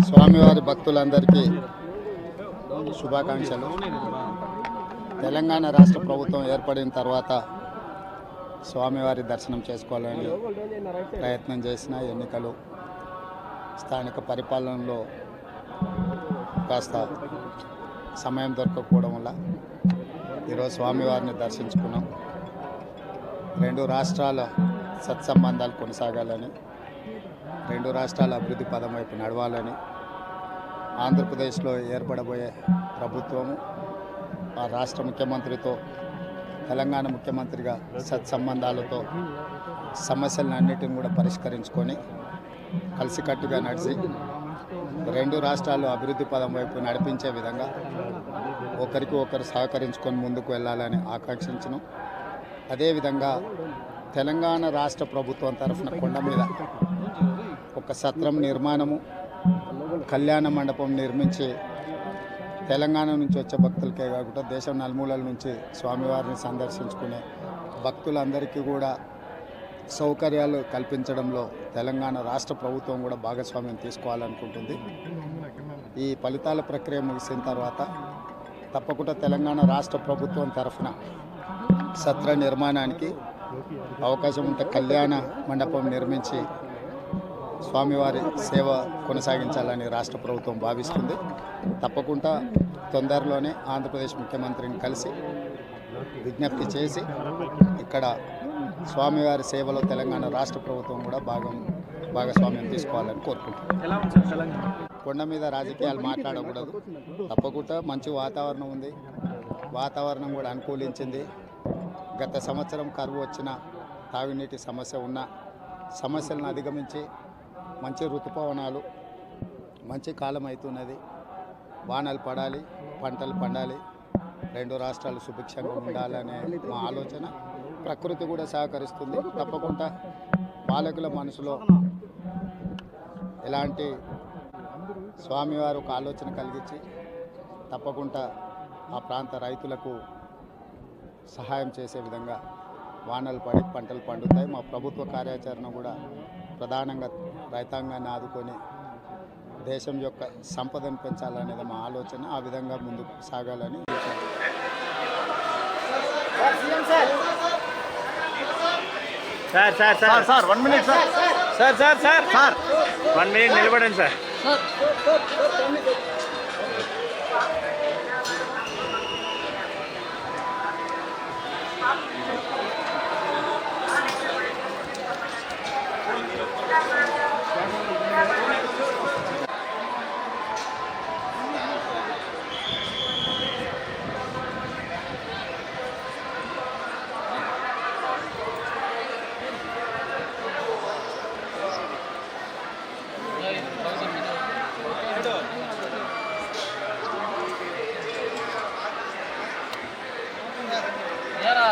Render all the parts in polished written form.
స్వామివారి భక్తులందరికీ శుభాకాంక్షలు. తెలంగాణ రాష్ట్ర ప్రభుత్వం ఏర్పడిన తర్వాత స్వామివారి దర్శనం చేసుకోవాలని ప్రయత్నం చేసిన ఎన్నికలు స్థానిక పరిపాలనలో కాస్త సమయం దొరకకపోవడం వల్ల ఈరోజు స్వామివారిని దర్శించుకున్నాం. రెండు రాష్ట్రాల సత్సంబంధాలు కొనసాగాలని, రెండు రాష్ట్రాల అభివృద్ధి పదం వైపు నడవాలని, ఆంధ్రప్రదేశ్లో ఏర్పడబోయే ప్రభుత్వము ఆ రాష్ట్ర ముఖ్యమంత్రితో తెలంగాణ ముఖ్యమంత్రిగా సత్సంబంధాలతో సమస్యలన్నిటిని కూడా పరిష్కరించుకొని కలిసికట్టుగా నడిచి రెండు రాష్ట్రాలు అభివృద్ధి పదం వైపు నడిపించే విధంగా ఒకరికి ఒకరు సహకరించుకొని ముందుకు వెళ్ళాలని ఆకాంక్షించను. అదేవిధంగా తెలంగాణ రాష్ట్ర ప్రభుత్వం తరఫున కొండ మీద ఒక సత్రం నిర్మాణము, కళ్యాణ మండపం నిర్మించి తెలంగాణ నుంచి వచ్చే భక్తులకే కాకుండా దేశం నలుమూలల నుంచి స్వామివారిని సందర్శించుకునే భక్తులందరికీ కూడా సౌకర్యాలు కల్పించడంలో తెలంగాణ రాష్ట్ర ప్రభుత్వం కూడా భాగస్వామ్యం తీసుకోవాలనుకుంటుంది. ఈ ఫలితాల ప్రక్రియ ముగిసిన తర్వాత తప్పకుండా తెలంగాణ రాష్ట్ర ప్రభుత్వం తరఫున సత్ర నిర్మాణానికి అవకాశం ఉంటే కళ్యాణ మండపం నిర్మించి స్వామివారి సేవ కొనసాగించాలని రాష్ట్ర ప్రభుత్వం భావిస్తుంది. తప్పకుండా తొందరలోనే ఆంధ్రప్రదేశ్ ముఖ్యమంత్రిని కలిసి విజ్ఞప్తి చేసి ఇక్కడ స్వామివారి సేవలో తెలంగాణ రాష్ట్ర ప్రభుత్వం కూడా భాగస్వామ్యం తీసుకోవాలని కోరుకుంటున్నాం. కొండ మీద రాజకీయాలు మాట్లాడకూడదు. తప్పకుండా మంచి వాతావరణం ఉంది, వాతావరణం కూడా అనుకూలించింది. గత సంవత్సరం కరువు వచ్చిన, తాగునీటి సమస్య ఉన్న సమస్యలను అధిగమించి మంచి ఋతుపవనాలు, మంచి కాలం అవుతున్నది. వానలు పడాలి, పంటలు పండాలి, రెండు రాష్ట్రాలు సుభిక్షంగా ఉండాలనే మా ఆలోచన. ప్రకృతి కూడా సహకరిస్తుంది. తప్పకుండా పాలకుల మనసులో ఎలాంటి స్వామివారు ఒక ఆలోచన కలిగించి తప్పకుండా ఆ ప్రాంత రైతులకు సహాయం చేసే విధంగా వానలు పడి పంటలు పండుతాయి. మా ప్రభుత్వ కార్యాచరణ కూడా ప్రధానంగా రైతాంగాన్ని ఆదుకొని దేశం యొక్క సంపదను పెంచాలనేది మా ఆలోచన. ఆ విధంగా ముందుకు సాగాలని. సార్ 1 minute సార్ 1 minute నిలబడండి సార్.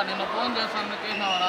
నిన్న ఫోన్ చేస్తాను చేసినావరా?